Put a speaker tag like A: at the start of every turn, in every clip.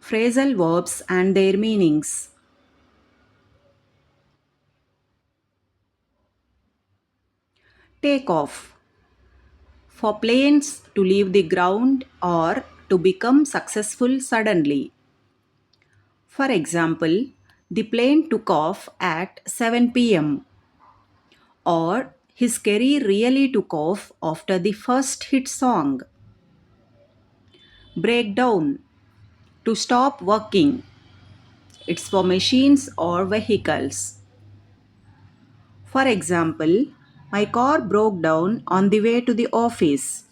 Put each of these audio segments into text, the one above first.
A: Phrasal verbs and their meanings. Take off. For planes to leave the ground or to become successful suddenly. For example, the plane took off at 7 p.m. Or his career really took off after the first hit song. Break down. To stop working. It's for machines or vehicles. For example, my car broke down on the way to the office.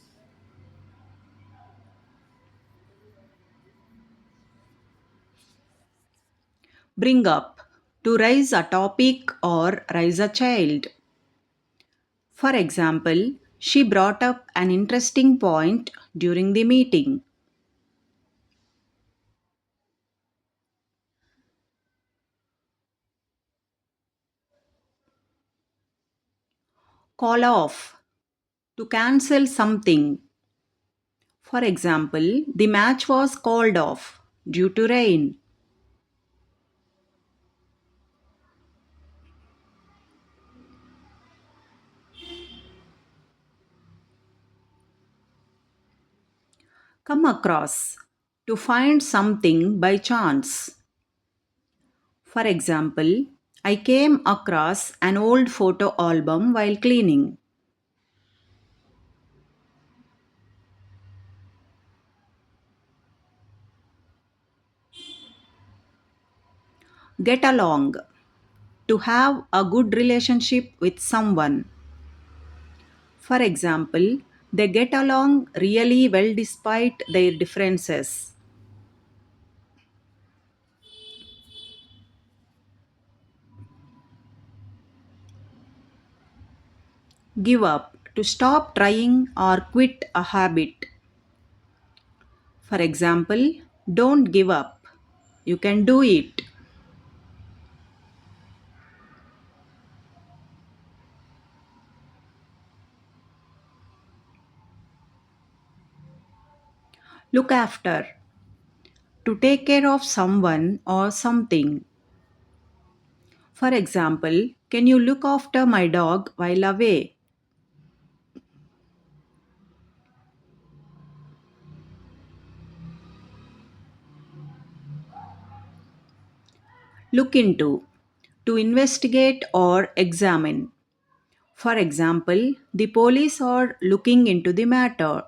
A: Bring up. To raise a topic or raise a child. For example, she brought up an interesting point during the meeting. Call off. To cancel something. For example, the match was called off due to rain. Come across. To find something by chance. For example, I came across an old photo album while cleaning. Get along. To have a good relationship with someone. For example, they get along really well despite their differences. Give up. To stop trying or quit a habit. For example, don't give up. You can do it. Look after. To take care of someone or something. For example, can you look after my dog while away? Look into. To investigate or examine. For example, the police are looking into the matter.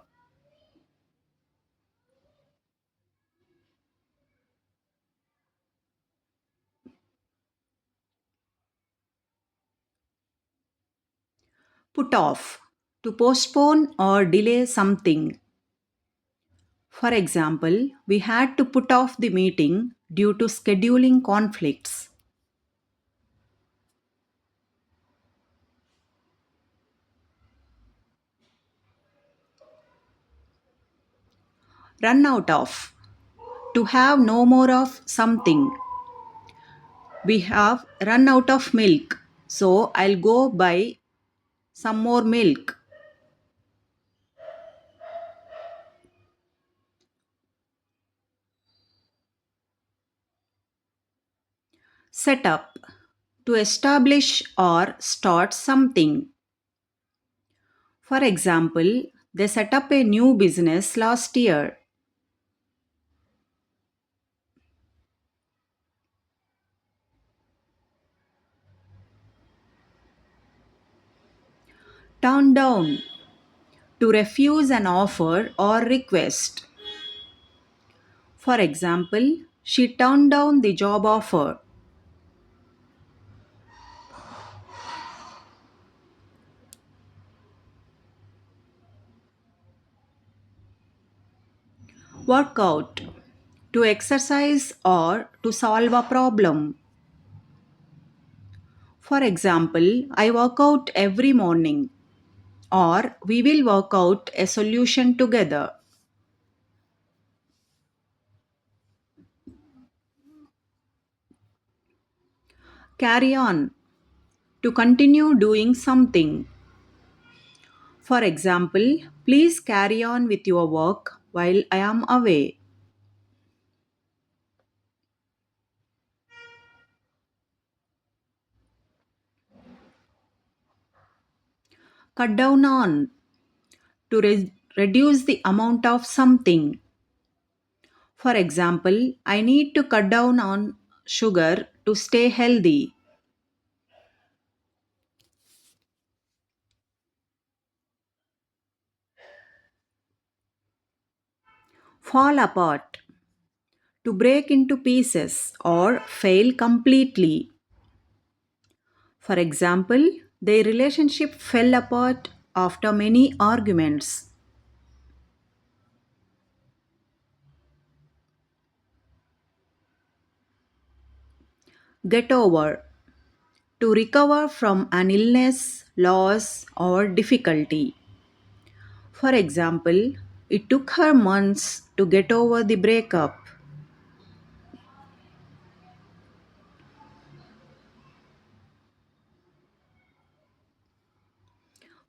A: Put off. To postpone or delay something. For example, we had to put off the meeting due to scheduling conflicts. Run out of. To have no more of something. We have run out of milk, so I'll go buy some more milk. Set up. To establish or start something. For example, they set up a new business last year. Turn down. To refuse an offer or request. For example, she turned down the job offer. Work out. To exercise or to solve a problem. For example, I work out every morning. Or we will work out a solution together. Carry on. To continue doing something. For example, please carry on with your work while I am away. cut down on, to reduce the amount of something. For example, I need to cut down on sugar to stay healthy. Fall apart, to break into pieces or fail completely. For example, their relationship fell apart after many arguments. Get over, to recover from an illness, loss, or difficulty. For example, it took her months to get over the breakup.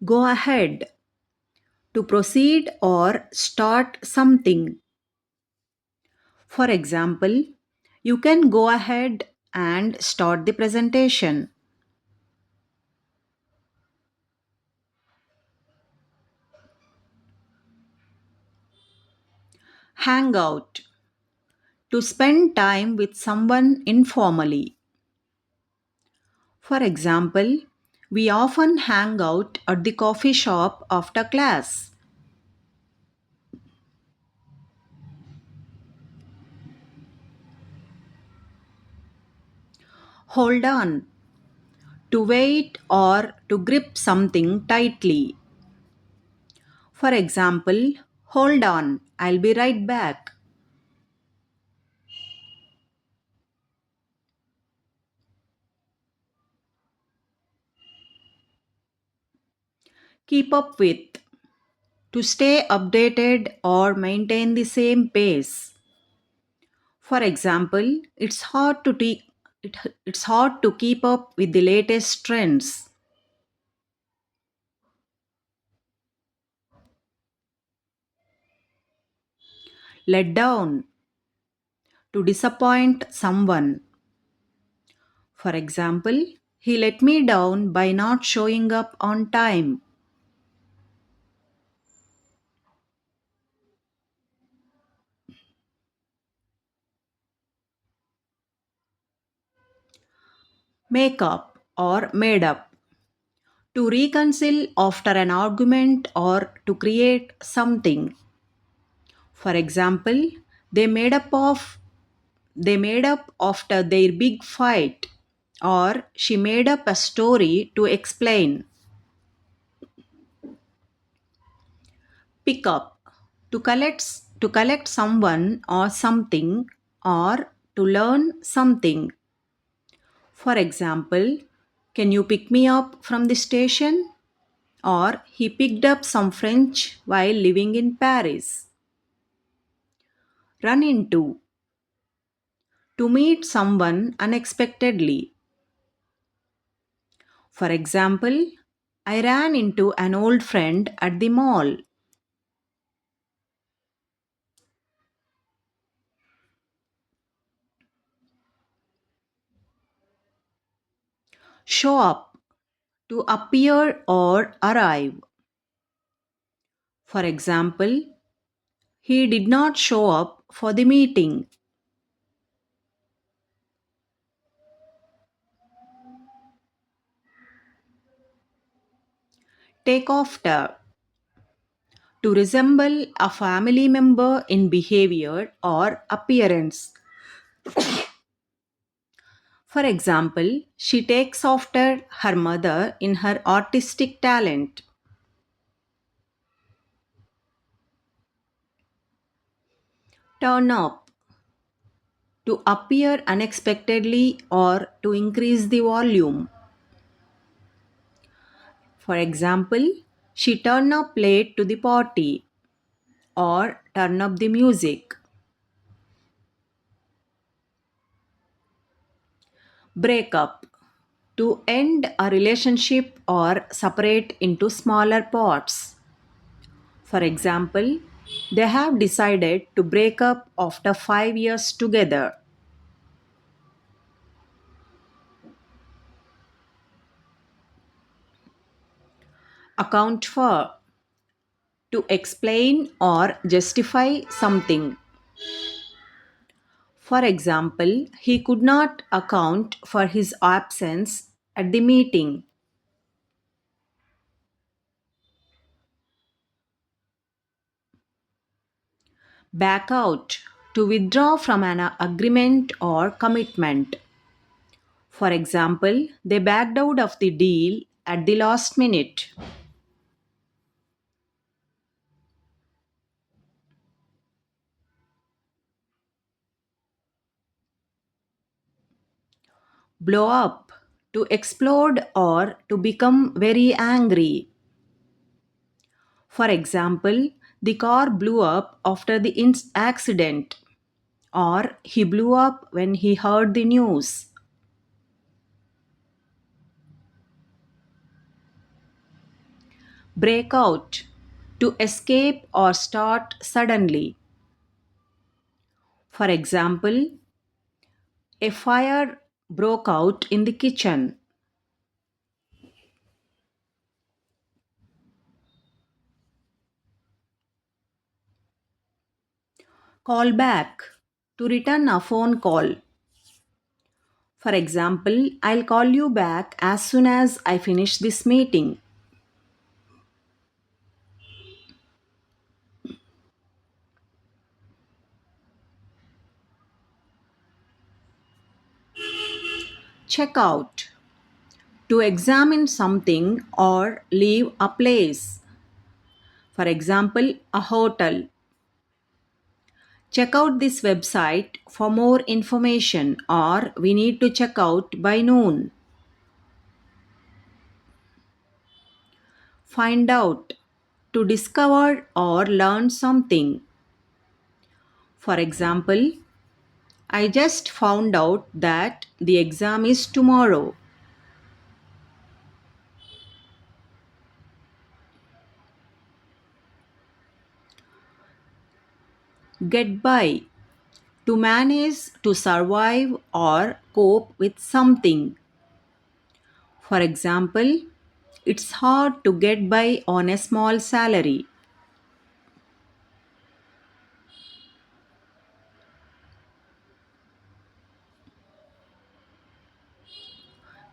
A: Go ahead, to proceed or start something. For example, you can go ahead and start the presentation. Hang out, to spend time with someone informally. For example, we often hang out at the coffee shop after class. Hold on, to wait or to grip something tightly. For example, hold on, I'll be right back. Keep up with, to stay updated or maintain the same pace. For example, it, it's hard to keep up with the latest trends. Let down, to disappoint someone. For example, he let me down by not showing up on time. Make up or made up, to reconcile after an argument or to create something. For example, they made up of they made up after their big fight, or she made up a story to explain. Pick up, to collect someone or something, or to learn something. For example, can you pick me up from the station? Or he picked up some French while living in Paris. Run into, to meet someone unexpectedly. For example, I ran into an old friend at the mall. Show up, to appear or arrive. For example, he did not show up for the meeting. Take after, to resemble a family member in behavior or appearance. For example, she takes after her mother in her artistic talent. Turn up, to appear unexpectedly or to increase the volume. For example, she turned up late to the party or turn up the music. Break up, to end a relationship or separate into smaller parts. For example, they have decided to break up after 5 years together. Account for, to explain or justify something. For example, he could not account for his absence at the meeting. Back out, to withdraw from an agreement or commitment. For example, they backed out of the deal at the last minute. Blow up, to explode or to become very angry. For example, the car blew up after the accident, or he blew up when he heard the news. Break out, to escape or start suddenly. For example, a fire broke out in the kitchen. Call back, to return a phone call. For example, I'll call you back as soon as I finish this meeting. Check out, to examine something or leave a place. For example, a hotel. Check out this website for more information, or we need to check out by noon. Find out, to discover or learn something. For example, I just found out that the exam is tomorrow. Get by, to manage, to survive or cope with something. For example, it's hard to get by on a small salary.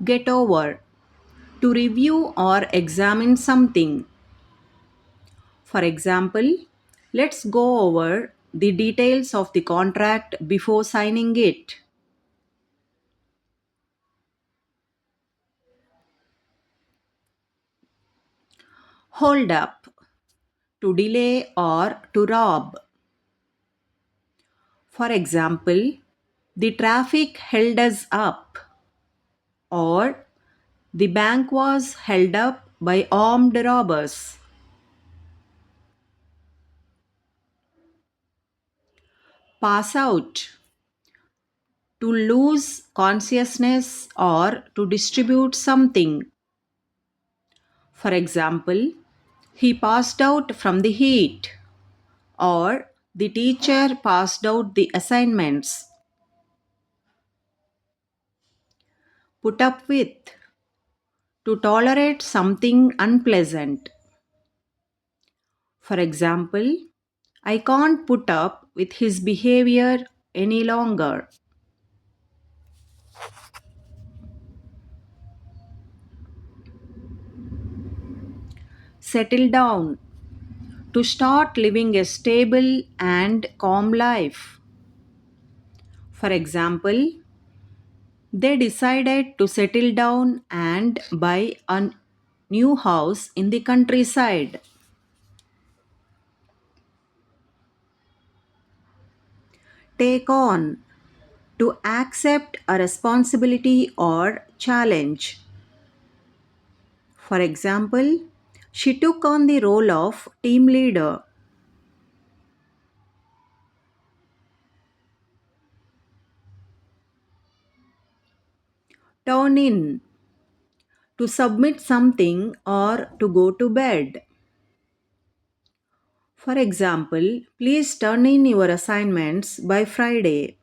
A: Get over, to review or examine something. For example, let's go over the details of the contract before signing it. Hold up, to delay or to rob. For example, the traffic held us up, or the bank was held up by armed robbers. Pass out, to lose consciousness or to distribute something. For example, he passed out from the heat, or the teacher passed out the assignments. Put up with, to tolerate something unpleasant. For example, I can't put up with his behavior any longer. Settle down, to start living a stable and calm life. For example, they decided to settle down and buy a new house in the countryside. Take on, to accept a responsibility or challenge. For example, she took on the role of team leader. Turn in, to submit something or to go to bed. For example, please turn in your assignments by Friday,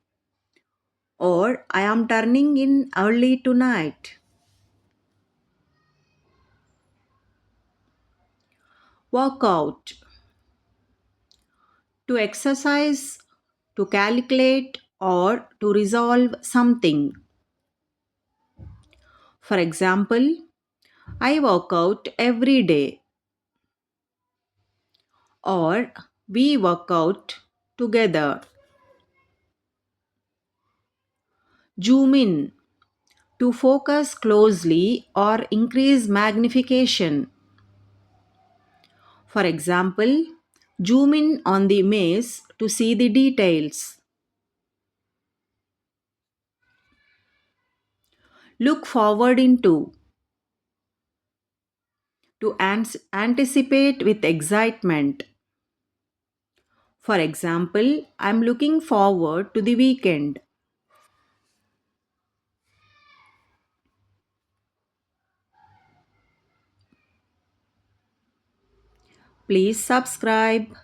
A: or I am turning in early tonight. Workout. To exercise, to calculate, or to resolve something. For example, I work out every day, or we work out together. Zoom in. To focus closely or increase magnification. For example, zoom in on the maze to see the details. Look forward into. To anticipate with excitement. For example, I'm looking forward to the weekend. Please subscribe.